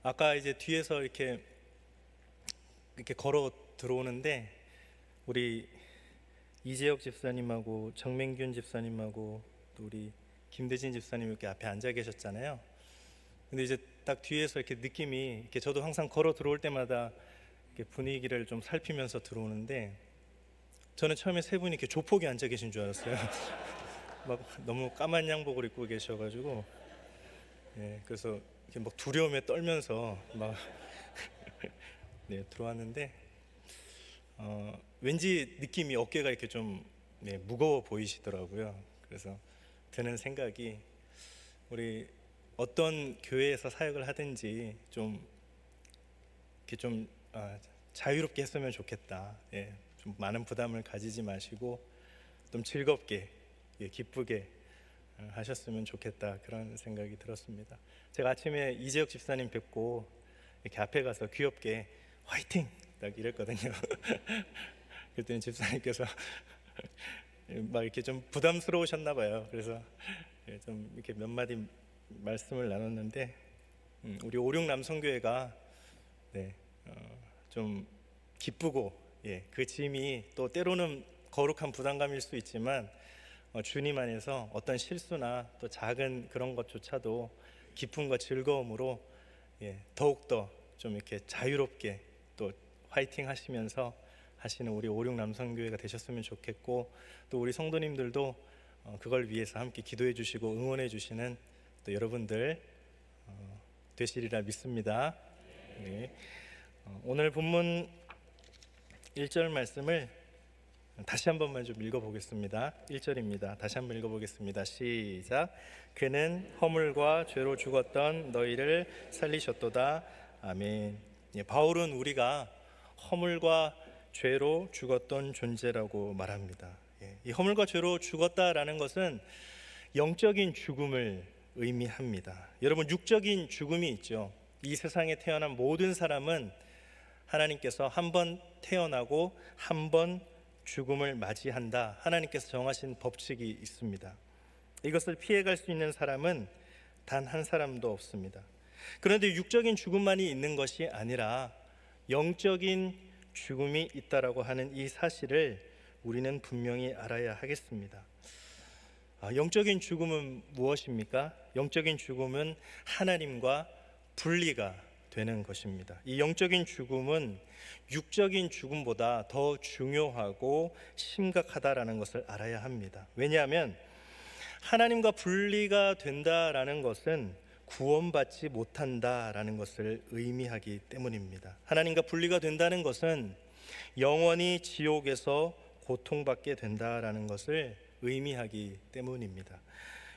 아까 이제 뒤에서 이렇게 걸어 들어오는데 우리 이재혁 집사님하고 정맹균 집사님하고 또 우리 김대진 집사님 이렇게 앞에 앉아 계셨잖아요. 근데 이제 딱 뒤에서 이렇게 느낌이 이렇게 저도 항상 걸어 들어올 때마다 이렇게 분위기를 좀 살피면서 들어오는데 저는 처음에 세 분이 이렇게 조폭이 앉아 계신 줄 알았어요. 막 너무 까만 양복을 입고 계셔가지고 그래서 이렇게 막 두려움에 떨면서 막 들어왔는데 왠지 느낌이 어깨가 이렇게 좀 무거워 보이시더라고요. 그래서 드는 생각이 우리 어떤 교회에서 사역을 하든지 좀 이렇게 좀 자유롭게 했으면 좋겠다. 좀 많은 부담을 가지지 마시고 좀 즐겁게 기쁘게 하셨으면 좋겠다, 그런 생각이 들었습니다. 제가 아침에 이재혁 집사님 뵙고 이렇게 앞에 가서 귀엽게 화이팅! 딱 이랬거든요. 그랬더니 집사님께서 막 이렇게 좀 부담스러우셨나 봐요. 그래서 좀 이렇게 몇 마디 말씀을 나눴는데 우리 오륙 남성교회가 좀 기쁘고 그 짐이 또 때로는 거룩한 부담감일 수 있지만 주님 안에서 어떤 실수나 또 작은 그런 것조차도 기쁨과 즐거움으로 더욱더 좀 이렇게 자유롭게 또 화이팅 하시면서 하시는 우리 오륙 남성교회가 되셨으면 좋겠고, 또 우리 성도님들도 그걸 위해서 함께 기도해 주시고 응원해 주시는 또 여러분들 되시리라 믿습니다. 오늘 본문 1절 말씀을 다시 한 번만 좀 읽어보겠습니다. 1절입니다. 다시 한번 읽어보겠습니다. 시작. 그는 허물과 죄로 죽었던 너희를 살리셨도다. 아멘. 바울은 우리가 허물과 죄로 죽었던 존재라고 말합니다. 이 허물과 죄로 죽었다라는 것은 영적인 죽음을 의미합니다. 여러분, 육적인 죽음이 있죠. 이 세상에 태어난 모든 사람은 하나님께서 한 번 태어나고 한 번 죽음을 맞이한다, 하나님께서 정하신 법칙이 있습니다. 이것을 피해갈 수 있는 사람은 단 한 사람도 없습니다. 그런데 육적인 죽음만이 있는 것이 아니라 영적인 죽음이 있다라고 하는 이 사실을 우리는 분명히 알아야 하겠습니다. 영적인 죽음은 무엇입니까? 영적인 죽음은 하나님과 분리가 되는 것입니다. 이 영적인 죽음은 육적인 죽음보다 더 중요하고 심각하다라는 것을 알아야 합니다. 왜냐하면 하나님과 분리가 된다라는 것은 구원받지 못한다라는 것을 의미하기 때문입니다. 하나님과 분리가 된다는 것은 영원히 지옥에서 고통받게 된다라는 것을 의미하기 때문입니다.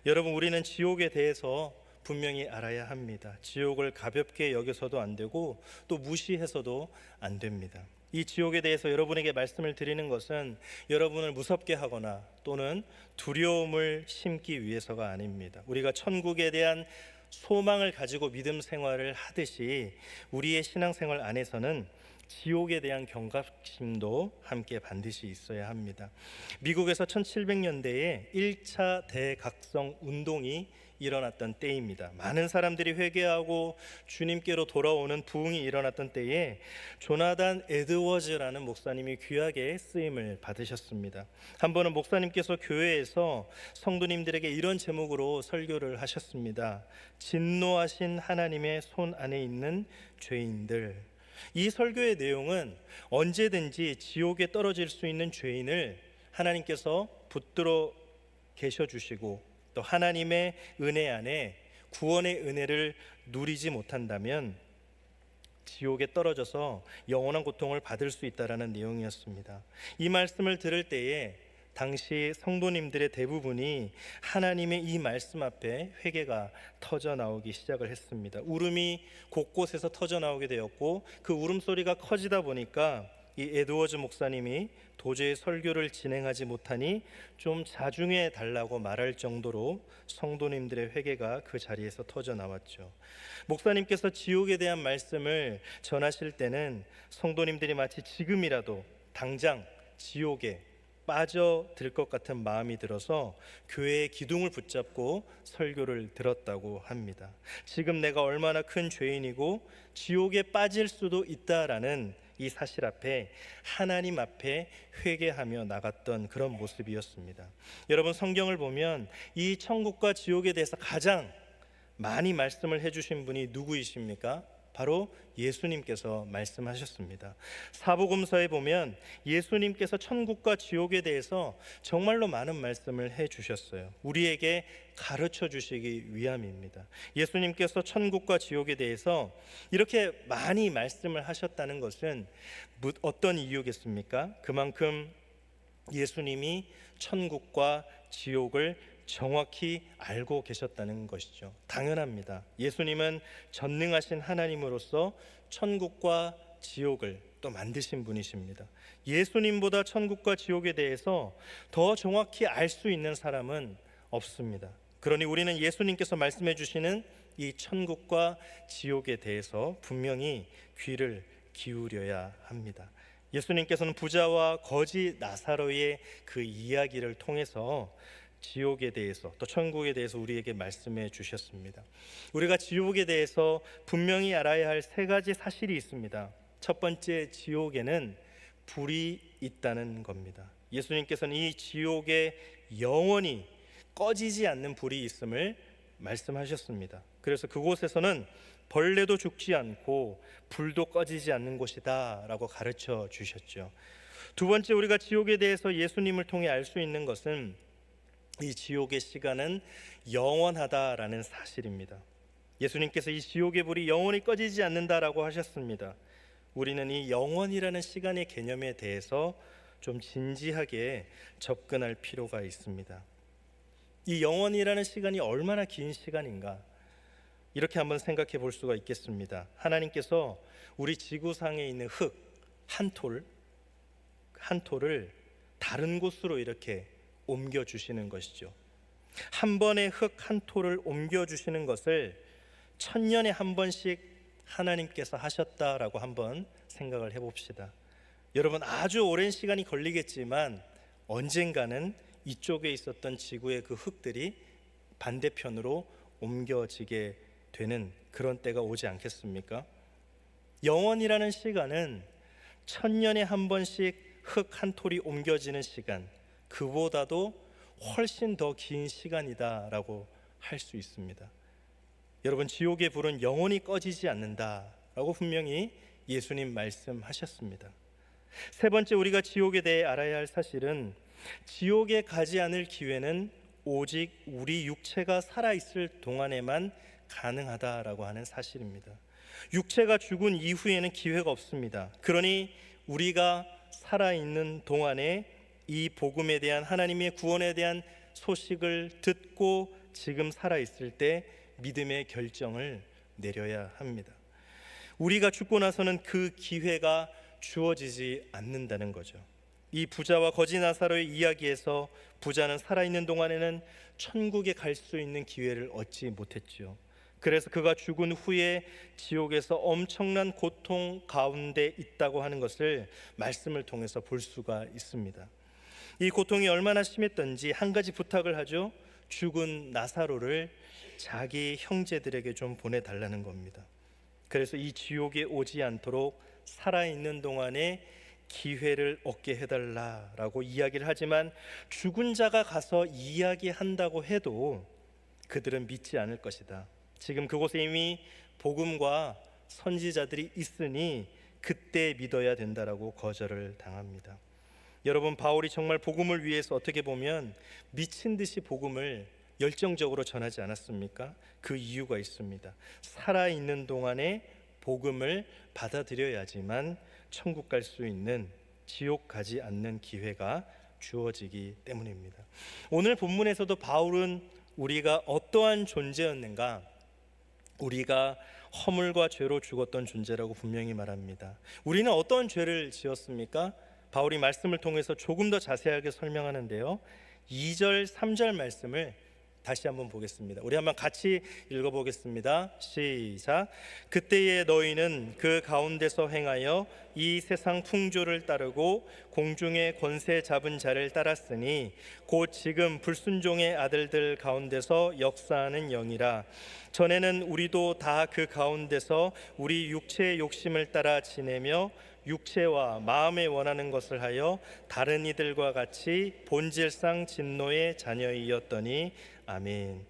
여러분, 우리는 지옥에 대해서 분명히 알아야 합니다. 지옥을 가볍게 여겨서도 안 되고 또 무시해서도 안 됩니다. 이 지옥에 대해서 여러분에게 말씀을 드리는 것은 여러분을 무섭게 하거나 또는 두려움을 심기 위해서가 아닙니다. 우리가 천국에 대한 소망을 가지고 믿음 생활을 하듯이 우리의 신앙생활 안에서는 지옥에 대한 경각심도 함께 반드시 있어야 합니다. 미국에서 1700년대에 1차 대각성 운동이 일어났던 때입니다. 많은 사람들이 회개하고 주님께로 돌아오는 부흥이 일어났던 때에 조나단 에드워즈라는 목사님이 귀하게 쓰임을 받으셨습니다. 한 번은 목사님께서 교회에서 성도님들에게 이런 제목으로 설교를 하셨습니다. 진노하신 하나님의 손 안에 있는 죄인들. 이 설교의 내용은 언제든지 지옥에 떨어질 수 있는 죄인을 하나님께서 붙들어 계셔 주시고 또 하나님의 은혜 안에 구원의 은혜를 누리지 못한다면 지옥에 떨어져서 영원한 고통을 받을 수 있다라는 내용이었습니다. 이 말씀을 들을 때에 당시 성도님들의 대부분이 하나님의 이 말씀 앞에 회개가 터져 나오기 시작을 했습니다. 울음이 곳곳에서 터져 나오게 되었고 그 울음소리가 커지다 보니까 이 에드워즈 목사님이 도저히 설교를 진행하지 못하니 좀 자중해 달라고 말할 정도로 성도님들의 회개가 그 자리에서 터져 나왔죠. 목사님께서 지옥에 대한 말씀을 전하실 때는 성도님들이 마치 지금이라도 당장 지옥에 빠져들 것 같은 마음이 들어서 교회의 기둥을 붙잡고 설교를 들었다고 합니다. 지금 내가 얼마나 큰 죄인이고 지옥에 빠질 수도 있다라는 이 사실 앞에 하나님 앞에 회개하며 나갔던 그런 모습이었습니다. 여러분, 성경을 보면 이 천국과 지옥에 대해서 가장 많이 말씀을 해주신 분이 누구이십니까? 바로 예수님께서 말씀하셨습니다. 사복음서에 보면 예수님께서 천국과 지옥에 대해서 정말로 많은 말씀을 해주셨어요. 우리에게 가르쳐 주시기 위함입니다. 예수님께서 천국과 지옥에 대해서 이렇게 많이 말씀을 하셨다는 것은 어떤 이유겠습니까? 그만큼 예수님이 천국과 지옥을 정확히 알고 계셨다는 것이죠. 당연합니다. 예수님은 전능하신 하나님으로서 천국과 지옥을 또 만드신 분이십니다. 예수님보다 천국과 지옥에 대해서 더 정확히 알 수 있는 사람은 없습니다. 그러니 우리는 예수님께서 말씀해 주시는 이 천국과 지옥에 대해서 분명히 귀를 기울여야 합니다. 예수님께서는 부자와 거지 나사로의 그 이야기를 통해서 지옥에 대해서 또 천국에 대해서 우리에게 말씀해 주셨습니다. 우리가 지옥에 대해서 분명히 알아야 할 세 가지 사실이 있습니다. 첫 번째, 지옥에는 불이 있다는 겁니다. 예수님께서는 이 지옥에 영원히 꺼지지 않는 불이 있음을 말씀하셨습니다. 그래서 그곳에서는 벌레도 죽지 않고 불도 꺼지지 않는 곳이다 라고 가르쳐 주셨죠. 두 번째, 우리가 지옥에 대해서 예수님을 통해 알 수 있는 것은 이 지옥의 시간은 영원하다라는 사실입니다. 예수님께서 이 지옥의 불이 영원히 꺼지지 않는다라고 하셨습니다. 우리는 이 영원이라는 시간의 개념에 대해서 좀 진지하게 접근할 필요가 있습니다. 이 영원이라는 시간이 얼마나 긴 시간인가? 이렇게 한번 생각해 볼 수가 있겠습니다. 하나님께서 우리 지구상에 있는 흙 한 톨을 다른 곳으로 이렇게 옮겨 주시는 것이죠. 한 번에 흙 한 톨을 옮겨 주시는 것을 1000년에 한 번씩 하나님께서 하셨다라고 한번 생각을 해봅시다. 여러분, 아주 오랜 시간이 걸리겠지만 언젠가는 이쪽에 있었던 지구의 그 흙들이 반대편으로 옮겨지게 되는 그런 때가 오지 않겠습니까? 영원이라는 시간은 1000년에 한 번씩 흙 한 톨이 옮겨지는 시간, 그보다도 훨씬 더 긴 시간이다라고 할 수 있습니다. 여러분, 지옥의 불은 영원히 꺼지지 않는다라고 분명히 예수님 말씀하셨습니다. 세 번째, 우리가 지옥에 대해 알아야 할 사실은 지옥에 가지 않을 기회는 오직 우리 육체가 살아있을 동안에만 가능하다라고 하는 사실입니다. 육체가 죽은 이후에는 기회가 없습니다. 그러니 우리가 살아있는 동안에 이 복음에 대한, 하나님의 구원에 대한 소식을 듣고 지금 살아있을 때 믿음의 결정을 내려야 합니다. 우리가 죽고 나서는 그 기회가 주어지지 않는다는 거죠. 이 부자와 거지 나사로의 이야기에서 부자는 살아있는 동안에는 천국에 갈 수 있는 기회를 얻지 못했지요. 그래서 그가 죽은 후에 지옥에서 엄청난 고통 가운데 있다고 하는 것을 말씀을 통해서 볼 수가 있습니다. 이 고통이 얼마나 심했던지 한 가지 부탁을 하죠. 죽은 나사로를 자기 형제들에게 좀 보내달라는 겁니다. 그래서 이 지옥에 오지 않도록 살아있는 동안에 기회를 얻게 해달라라고 이야기를 하지만 죽은 자가 가서 이야기한다고 해도 그들은 믿지 않을 것이다. 지금 그곳에 이미 복음과 선지자들이 있으니 그때 믿어야 된다라고 거절을 당합니다. 여러분, 바울이 정말 복음을 위해서 어떻게 보면 미친 듯이 복음을 열정적으로 전하지 않았습니까? 그 이유가 있습니다. 살아있는 동안에 복음을 받아들여야지만 천국 갈 수 있는, 지옥 가지 않는 기회가 주어지기 때문입니다. 오늘 본문에서도 바울은 우리가 어떠한 존재였는가, 우리가 허물과 죄로 죽었던 존재라고 분명히 말합니다. 우리는 어떤 죄를 지었습니까? 바울이 말씀을 통해서 조금 더 자세하게 설명하는데요, 2절 3절 말씀을 다시 한번 보겠습니다. 우리 한번 같이 읽어보겠습니다. 시작. 그때에 너희는 그 가운데서 행하여 이 세상 풍조를 따르고 공중의 권세 잡은 자를 따랐으니 곧 지금 불순종의 아들들 가운데서 역사하는 영이라. 전에는 우리도 다 그 가운데서 우리 육체의 욕심을 따라 지내며 육체와 마음에 원하는 것을 하여 다른 이들과 같이 본질상 진노의 자녀이었더니 아멘.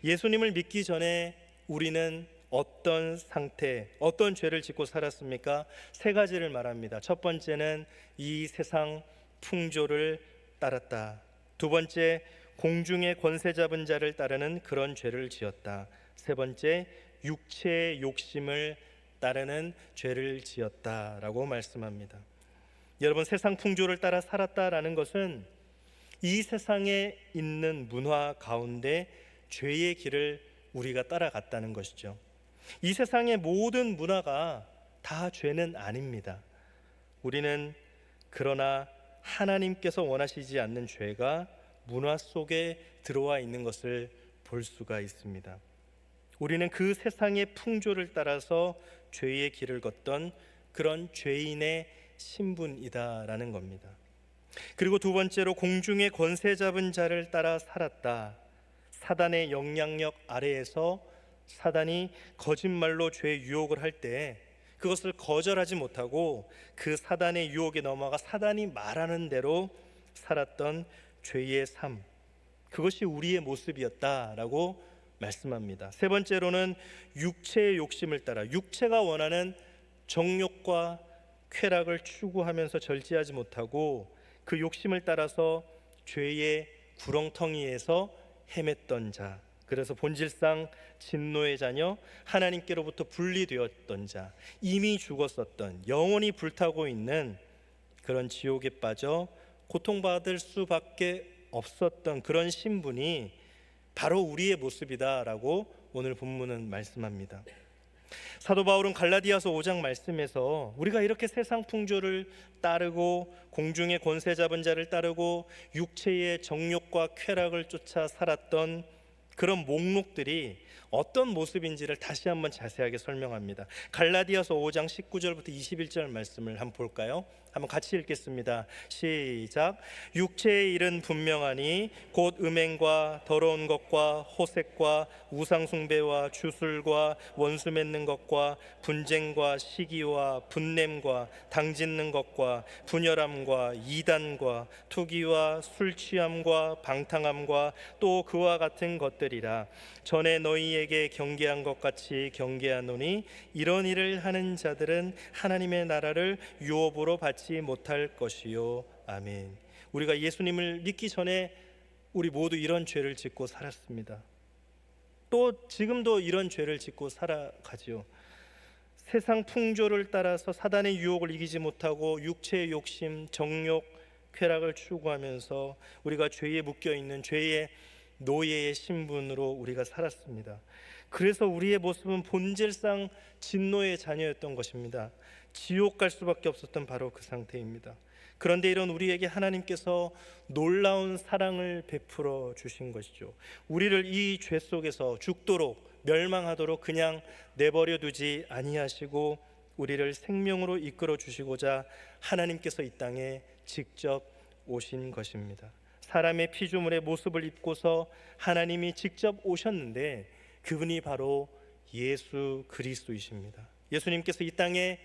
예수님을 믿기 전에 우리는 어떤 상태, 어떤 죄를 짓고 살았습니까? 세 가지를 말합니다. 첫 번째는 이 세상 풍조를 따랐다. 두 번째, 공중의 권세 잡은 자를 따르는 그런 죄를 지었다. 세 번째, 육체의 욕심을 따르는 죄를 지었다라고 말씀합니다. 여러분, 세상 풍조를 따라 살았다라는 것은 이 세상에 있는 문화 가운데 죄의 길을 우리가 따라갔다는 것이죠. 이 세상의 모든 문화가 다 죄는 아닙니다. 우리는 그러나 하나님께서 원하시지 않는 죄가 문화 속에 들어와 있는 것을 볼 수가 있습니다. 우리는 그 세상의 풍조를 따라서 죄의 길을 걷던 그런 죄인의 신분이다라는 겁니다. 그리고 두 번째로 공중의 권세 잡은 자를 따라 살았다. 사단의 영향력 아래에서 사단이 거짓말로 죄의 유혹을 할 때 그것을 거절하지 못하고 그 사단의 유혹에 넘어가 사단이 말하는 대로 살았던 죄의 삶, 그것이 우리의 모습이었다라고 말씀합니다. 세 번째로는 육체의 욕심을 따라 육체가 원하는 정욕과 쾌락을 추구하면서 절제하지 못하고 그 욕심을 따라서 죄의 구렁텅이에서 헤맸던 자, 그래서 본질상 진노의 자녀, 하나님께로부터 분리되었던 자, 이미 죽었었던, 영원히 불타고 있는 그런 지옥에 빠져 고통받을 수밖에 없었던 그런 신분이 바로 우리의 모습이다라고 오늘 본문은 말씀합니다. 사도 바울은 갈라디아서 5장 말씀에서 우리가 이렇게 세상 풍조를 따르고 공중의 권세 잡은 자를 따르고 육체의 정욕과 쾌락을 쫓아 살았던 그런 목록들이 어떤 모습인지를 다시 한번 자세하게 설명합니다. 갈라디아서 5장 19절부터 21절 말씀을 한번 볼까요? 한번 같이 읽겠습니다. 시작. 육체의 일은 분명하니 곧 음행과 더러운 것과 호색과 우상숭배와 주술과 원수 맺는 것과 분쟁과 시기와 분냄과 당짓는 것과 분열함과 이단과 투기와 술 취함과 방탕함과 또 그와 같은 것들이라. 전에 너희에게 경계한 것 같이 경계하노니 이런 일을 하는 자들은 하나님의 나라를 유업으로 받지 못할 것이요. 아멘. 우리가 예수님을 믿기 전에 우리 모두 이런 죄를 짓고 살았습니다. 또 지금도 이런 죄를 짓고 살아가지요. 세상 풍조를 따라서 사단의 유혹을 이기지 못하고 육체의 욕심, 정욕, 쾌락을 추구하면서 우리가 죄에 묶여있는 죄의 노예의 신분으로 우리가 살았습니다. 그래서 우리의 모습은 본질상 진노의 자녀였던 것입니다. 지옥 갈 수밖에 없었던 바로 그 상태입니다. 그런데 이런 우리에게 하나님께서 놀라운 사랑을 베풀어 주신 것이죠. 우리를 이 죄 속에서 죽도록 멸망하도록 그냥 내버려 두지 아니하시고 우리를 생명으로 이끌어 주시고자 하나님께서 이 땅에 직접 오신 것입니다. 사람의 피조물의 모습을 입고서 하나님이 직접 오셨는데 그분이 바로 예수 그리스도이십니다. 예수님께서 이 땅에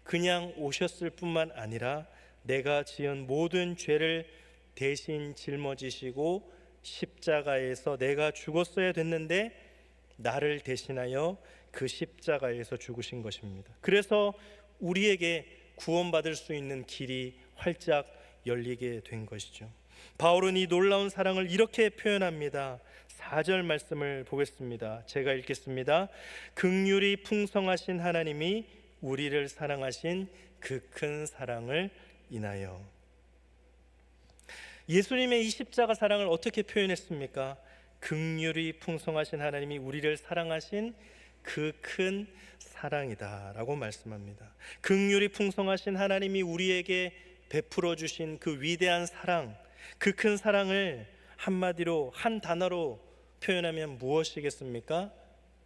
그냥 오셨을 뿐만 아니라 내가 지은 모든 죄를 대신 짊어지시고 십자가에서 내가 죽었어야 됐는데 나를 대신하여 그 십자가에서 죽으신 것입니다. 그래서 우리에게 구원받을 수 있는 길이 활짝 열리게 된 것이죠. 바울은 이 놀라운 사랑을 이렇게 표현합니다. 4절 말씀을 보겠습니다. 제가 읽겠습니다. 긍휼이 풍성하신 하나님이 우리를 사랑하신 그 큰 사랑을 인하여. 예수님의 이 십자가 사랑을 어떻게 표현했습니까? 긍휼이 풍성하신 하나님이 우리를 사랑하신 그 큰 사랑이다 라고 말씀합니다. 긍휼이 풍성하신 하나님이 우리에게 베풀어 주신 그 위대한 사랑, 그 큰 사랑을 한마디로 한 단어로 표현하면 무엇이겠습니까?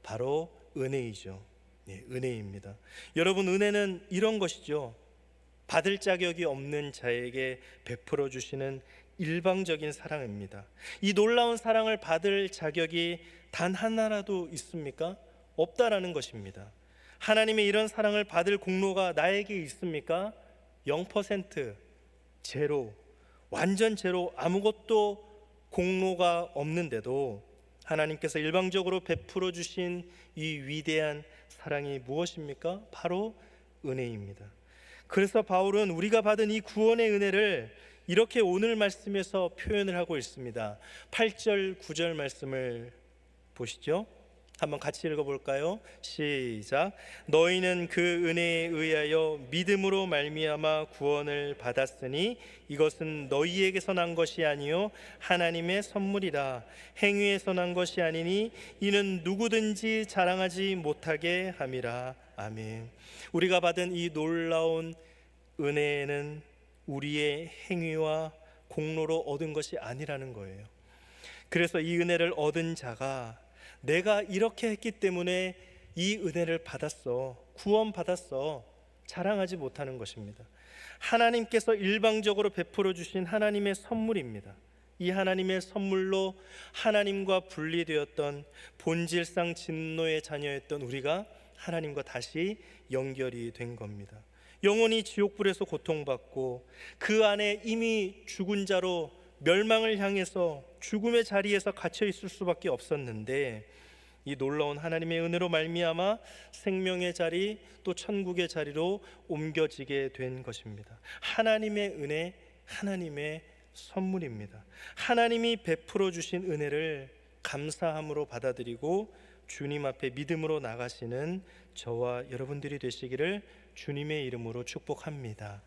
바로 은혜이죠. 네, 은혜입니다. 여러분, 은혜는 이런 것이죠. 받을 자격이 없는 자에게 베풀어 주시는 일방적인 사랑입니다. 이 놀라운 사랑을 받을 자격이 단 하나라도 있습니까? 없다라는 것입니다. 하나님의 이런 사랑을 받을 공로가 나에게 있습니까? 0%, 제로, 완전 제로, 아무것도 공로가 없는데도 하나님께서 일방적으로 베풀어 주신 이 위대한 사랑이 무엇입니까? 바로 은혜입니다. 그래서 바울은 우리가 받은 이 구원의 은혜를 이렇게 오늘 말씀에서 표현을 하고 있습니다. 8절, 9절 말씀을 보시죠. 한번 같이 읽어볼까요? 시작. 너희는 그 은혜에 의하여 믿음으로 말미암아 구원을 받았으니 이것은 너희에게서 난 것이 아니요 하나님의 선물이라. 행위에서 난 것이 아니니 이는 누구든지 자랑하지 못하게 함이라. 아멘. 우리가 받은 이 놀라운 은혜는 우리의 행위와 공로로 얻은 것이 아니라는 거예요. 그래서 이 은혜를 얻은 자가 내가 이렇게 했기 때문에 이 은혜를 받았어, 구원 받았어, 자랑하지 못하는 것입니다. 하나님께서 일방적으로 베풀어 주신 하나님의 선물입니다. 이 하나님의 선물로 하나님과 분리되었던 본질상 진노의 자녀였던 우리가 하나님과 다시 연결이 된 겁니다. 영원히 지옥불에서 고통받고 그 안에 이미 죽은 자로 멸망을 향해서 죽음의 자리에서 갇혀 있을 수밖에 없었는데 이 놀라운 하나님의 은혜로 말미암아 생명의 자리 또 천국의 자리로 옮겨지게 된 것입니다. 하나님의 은혜, 하나님의 선물입니다. 하나님이 베풀어 주신 은혜를 감사함으로 받아들이고 주님 앞에 믿음으로 나가시는 저와 여러분들이 되시기를 주님의 이름으로 축복합니다.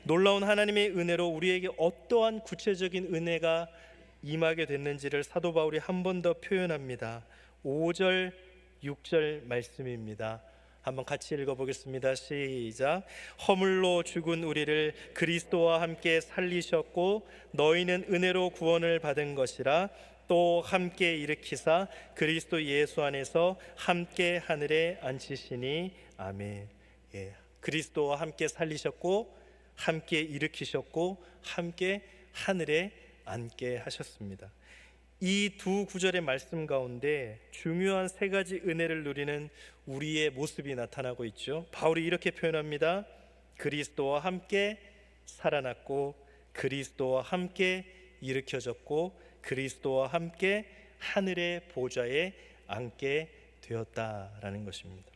놀라운 하나님의 은혜로 우리에게 어떠한 구체적인 은혜가 임하게 됐는지를 사도 바울이 한 번 더 표현합니다. 5절, 6절 말씀입니다. 한번 같이 읽어보겠습니다. 시작. 허물로 죽은 우리를 그리스도와 함께 살리셨고 너희는 은혜로 구원을 받은 것이라. 또 함께 일으키사 그리스도 예수 안에서 함께 하늘에 앉히시니. 아멘. 예, 그리스도와 함께 살리셨고 함께 일으키셨고 함께 하늘에 앉게 하셨습니다. 이 두 구절의 말씀 가운데 중요한 세 가지 은혜를 누리는 우리의 모습이 나타나고 있죠. 바울이 이렇게 표현합니다. 그리스도와 함께 살아났고 그리스도와 함께 일으켜졌고 그리스도와 함께 하늘의 보좌에 앉게 되었다라는 것입니다.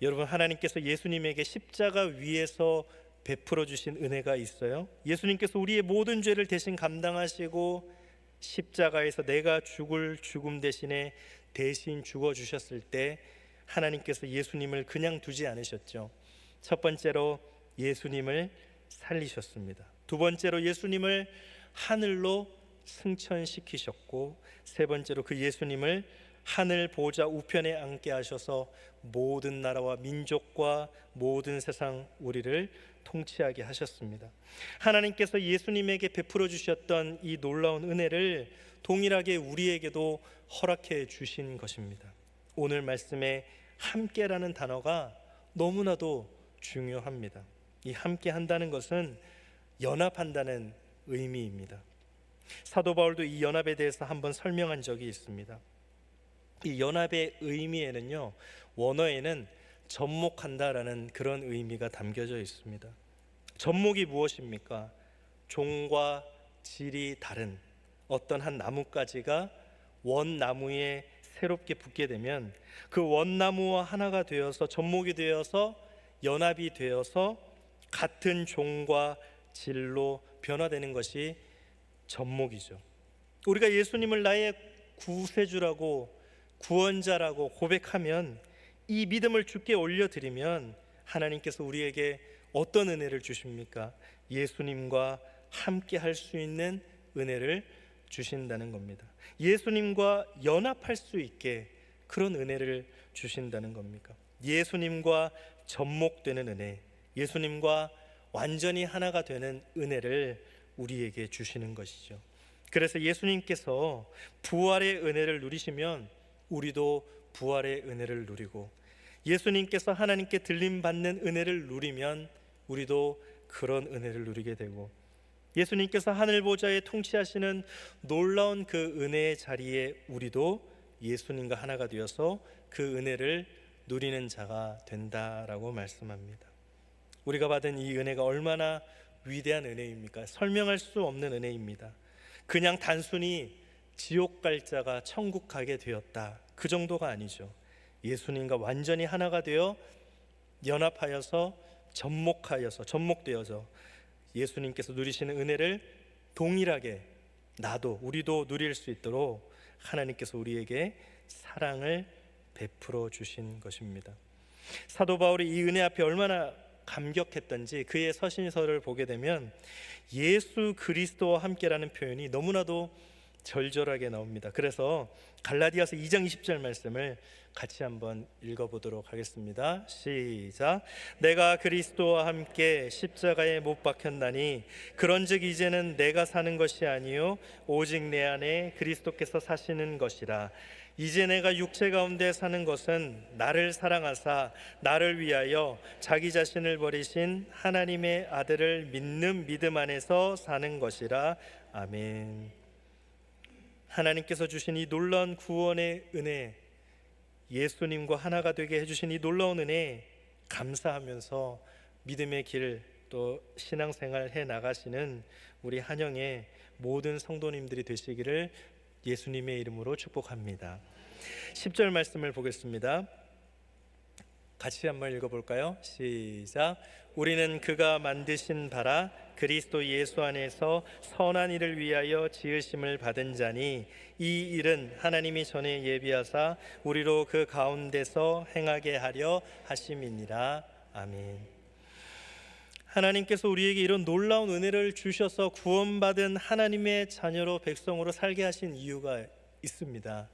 여러분, 하나님께서 예수님에게 십자가 위에서 베풀어 주신 은혜가 있어요. 예수님께서 우리의 모든 죄를 대신 감당하시고 십자가에서 내가 죽을 죽음 대신에 대신 죽어 주셨을 때 하나님께서 예수님을 그냥 두지 않으셨죠. 첫 번째로 예수님을 살리셨습니다. 두 번째로 예수님을 하늘로 승천시키셨고 세 번째로 그 예수님을 하늘 보좌 우편에 앉게 하셔서 모든 나라와 민족과 모든 세상 우리를 통치하게 하셨습니다. 하나님께서 예수님에게 베풀어 주셨던 이 놀라운 은혜를 동일하게 우리에게도 허락해 주신 것입니다. 오늘 말씀에 함께라는 단어가 너무나도 중요합니다. 이 함께 한다는 것은 연합한다는 의미입니다. 사도 바울도 이 연합에 대해서 한번 설명한 적이 있습니다. 이 연합의 의미에는요, 원어에는 접목한다라는 그런 의미가 담겨져 있습니다. 접목이 무엇입니까? 종과 질이 다른 어떤 한 나뭇가지가 원나무에 새롭게 붙게 되면 그 원나무와 하나가 되어서 접목이 되어서 연합이 되어서 같은 종과 질로 변화되는 것이 접목이죠. 우리가 예수님을 나의 구세주라고 구원자라고 고백하면 이 믿음을 주께 올려드리면 하나님께서 우리에게 어떤 은혜를 주십니까? 예수님과 함께 할 수 있는 은혜를 주신다는 겁니다. 예수님과 연합할 수 있게 그런 은혜를 주신다는 겁니까? 예수님과 접목되는 은혜, 예수님과 완전히 하나가 되는 은혜를 우리에게 주시는 것이죠. 그래서 예수님께서 부활의 은혜를 누리시면 우리도 부활의 은혜를 누리고, 예수님께서 하나님께 들림받는 은혜를 누리면 우리도 그런 은혜를 누리게 되고, 예수님께서 하늘 보좌에 통치하시는 놀라운 그 은혜의 자리에 우리도 예수님과 하나가 되어서 그 은혜를 누리는 자가 된다라고 말씀합니다. 우리가 받은 이 은혜가 얼마나 위대한 은혜입니까? 설명할 수 없는 은혜입니다. 그냥 단순히 지옥 갈 자가 천국 가게 되었다, 그 정도가 아니죠. 예수님과 완전히 하나가 되어 연합하여서 접목되어서 예수님께서 누리시는 은혜를 동일하게 우리도 누릴 수 있도록 하나님께서 우리에게 사랑을 베풀어 주신 것입니다. 사도 바울이 이 은혜 앞에 얼마나 감격했던지 그의 서신서를 보게 되면 예수 그리스도와 함께라는 표현이 너무나도 절절하게 나옵니다. 그래서 갈라디아서 2장 20절 말씀을 같이 한번 읽어보도록 하겠습니다. 시작. 내가 그리스도와 함께 십자가에 못 박혔나니 그런즉 이제는 내가 사는 것이 아니요 오직 내 안에 그리스도께서 사시는 것이라. 이제 내가 육체 가운데 사는 것은 나를 사랑하사 나를 위하여 자기 자신을 버리신 하나님의 아들을 믿는 믿음 안에서 사는 것이라. 아멘. 하나님께서 주신 이 놀라운 구원의 은혜, 예수님과 하나가 되게 해주신 이 놀라운 은혜 감사하면서 믿음의 길, 또 신앙생활 해 나가시는 우리 한영의 모든 성도님들이 되시기를 예수님의 이름으로 축복합니다. 10절 말씀을 보겠습니다. 같이 한번 읽어볼까요? 시작. 우리는 그가 만드신 바라 그리스도 예수 안에서 선한 일을 위하여 지으심을 받은 자니 이 일은 하나님이 전에 예비하사 우리로 그 가운데서 행하게 하려 하심이니라. 아멘. 하나님께서 우리에게 이런 놀라운 은혜를 주셔서 구원받은 하나님의 자녀로 백성으로 살게 하신 이유가 있습니다.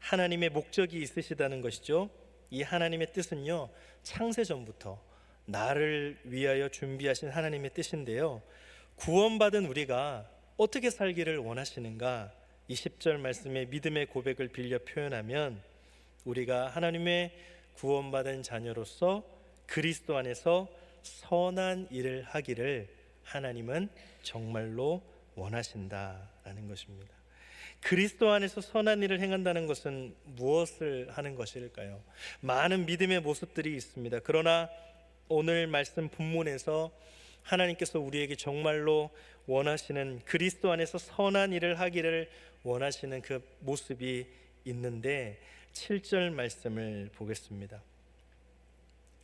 하나님의 목적이 있으시다는 것이죠. 이 하나님의 뜻은요, 창세 전부터 나를 위하여 준비하신 하나님의 뜻인데요, 구원받은 우리가 어떻게 살기를 원하시는가, 이 10절 말씀의 믿음의 고백을 빌려 표현하면 우리가 하나님의 구원받은 자녀로서 그리스도 안에서 선한 일을 하기를 하나님은 정말로 원하신다라는 것입니다. 그리스도 안에서 선한 일을 행한다는 것은 무엇을 하는 것일까요? 많은 믿음의 모습들이 있습니다. 그러나 오늘 말씀 본문에서 하나님께서 우리에게 정말로 원하시는, 그리스도 안에서 선한 일을 하기를 원하시는 그 모습이 있는데 7절 말씀을 보겠습니다.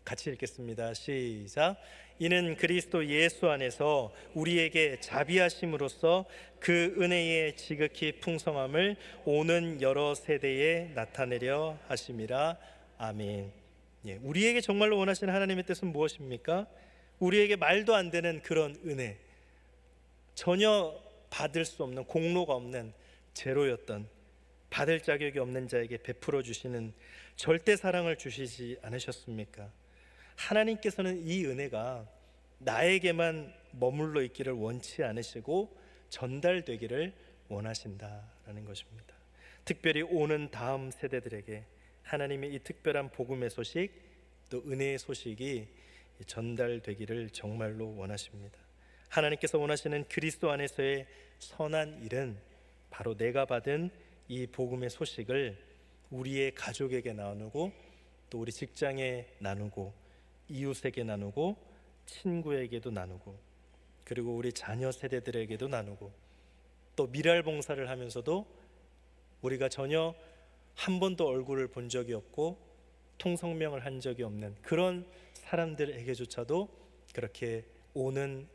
같이 읽겠습니다. 시작. 이는 그리스도 예수 안에서 우리에게 자비하심으로써 그 은혜의 지극히 풍성함을 오는 여러 세대에 나타내려 하심이라. 아멘. 우리에게 정말로 원하시는 하나님의 뜻은 무엇입니까? 우리에게 말도 안 되는 그런 은혜, 전혀 받을 수 없는, 공로가 없는, 제로였던, 받을 자격이 없는 자에게 베풀어 주시는 절대 사랑을 주시지 않으셨습니까? 하나님께서는 이 은혜가 나에게만 머물러 있기를 원치 않으시고 전달되기를 원하신다라는 것입니다. 특별히 오는 다음 세대들에게 하나님의 이 특별한 복음의 소식, 또 은혜의 소식이 전달되기를 정말로 원하십니다. 하나님께서 원하시는 그리스도 안에서의 선한 일은 바로 내가 받은 이 복음의 소식을 우리의 가족에게 나누고, 또 우리 직장에 나누고, 이웃에게 나누고, 친구에게도 나누고, 그리고 우리 자녀 세대들에게도 나누고, 또 미랄 봉사를 하면서도 우리가 전혀 한 번도 얼굴을 본 적이 없고 통성명을 한 적이 없는 그런 사람들에게조차도 그렇게 오는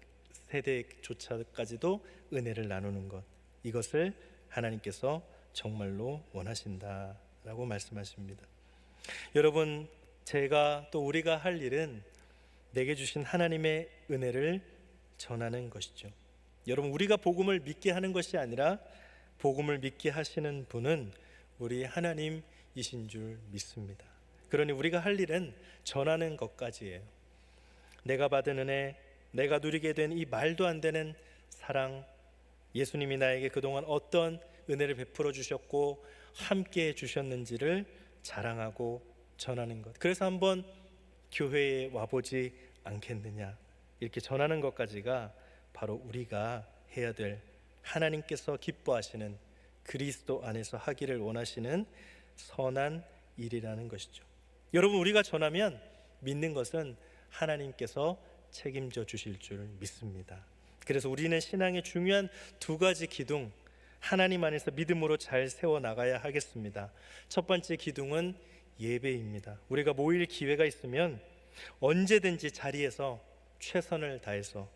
세대조차까지도 은혜를 나누는 것, 이것을 하나님께서 정말로 원하신다라고 말씀하십니다. 여러분, 제가 또 우리가 할 일은 내게 주신 하나님의 은혜를 전하는 것이죠. 여러분, 우리가 복음을 믿게 하는 것이 아니라 복음을 믿게 하시는 분은 우리 하나님이신 줄 믿습니다. 그러니 우리가 할 일은 전하는 것까지예요. 내가 받은 은혜, 내가 누리게 된 이 말도 안 되는 사랑, 예수님이 나에게 그동안 어떤 은혜를 베풀어 주셨고 함께 해 주셨는지를 자랑하고 전하는 것. 그래서 한번 교회에 와보지 않겠느냐, 이렇게 전하는 것까지가 바로 우리가 해야 될, 하나님께서 기뻐하시는, 그리스도 안에서 하기를 원하시는 선한 일이라는 것이죠. 여러분, 우리가 전하면 믿는 것은 하나님께서 책임져 주실 줄 믿습니다. 그래서 우리는 신앙의 중요한 두 가지 기둥, 하나님 안에서 믿음으로 잘 세워나가야 하겠습니다. 첫 번째 기둥은 예배입니다. 우리가 모일 기회가 있으면 언제든지 자리에서 최선을 다해서,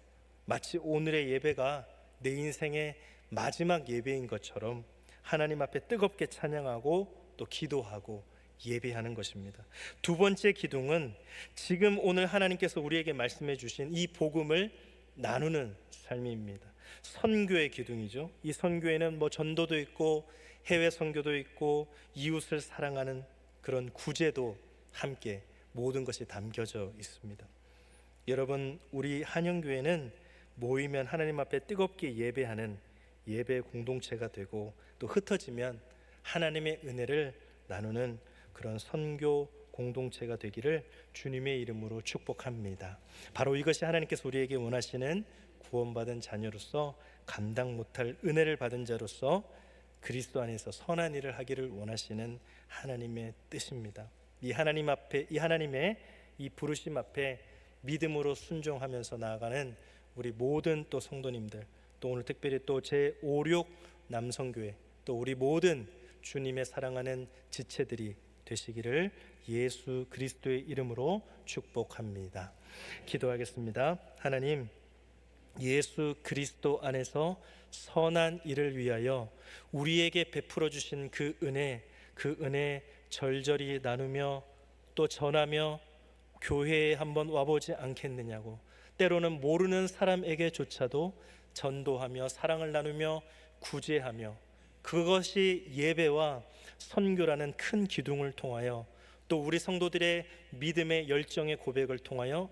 마치 오늘의 예배가 내 인생의 마지막 예배인 것처럼 하나님 앞에 뜨겁게 찬양하고 또 기도하고 예배하는 것입니다. 두 번째 기둥은 지금 오늘 하나님께서 우리에게 말씀해 주신 이 복음을 나누는 삶입니다. 선교의 기둥이죠. 이 선교에는 전도도 있고 해외 선교도 있고 이웃을 사랑하는 그런 구제도 함께 모든 것이 담겨져 있습니다. 여러분, 우리 한영교회는 모이면 하나님 앞에 뜨겁게 예배하는 예배 공동체가 되고, 또 흩어지면 하나님의 은혜를 나누는 그런 선교 공동체가 되기를 주님의 이름으로 축복합니다. 바로 이것이 하나님께서 우리에게 원하시는 구원받은 자녀로서, 감당 못할 은혜를 받은 자로서 그리스도 안에서 선한 일을 하기를 원하시는 하나님의 뜻입니다. 이 하나님 앞에, 이 하나님의 이 부르심 앞에 믿음으로 순종하면서 나아가는 우리 모든 또 성도님들, 또 오늘 특별히 또 제56 남성교회, 또 우리 모든 주님의 사랑하는 지체들이 되시기를 예수 그리스도의 이름으로 축복합니다. 기도하겠습니다. 하나님, 예수 그리스도 안에서 선한 일을 위하여 우리에게 베풀어 주신 그 은혜 절절히 나누며 또 전하며 교회에 한번 와보지 않겠느냐고, 때로는 모르는 사람에게조차도 전도하며 사랑을 나누며 구제하며, 그것이 예배와 선교라는 큰 기둥을 통하여, 또 우리 성도들의 믿음의 열정의 고백을 통하여,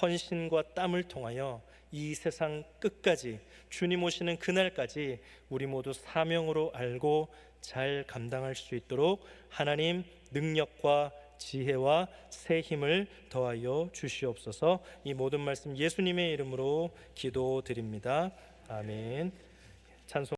헌신과 땀을 통하여 이 세상 끝까지, 주님 오시는 그날까지 우리 모두 사명으로 알고 잘 감당할 수 있도록 하나님 능력과 지혜와 새 힘을 더하여 주시옵소서. 이 모든 말씀 예수님의 이름으로 기도드립니다. 아멘. 찬송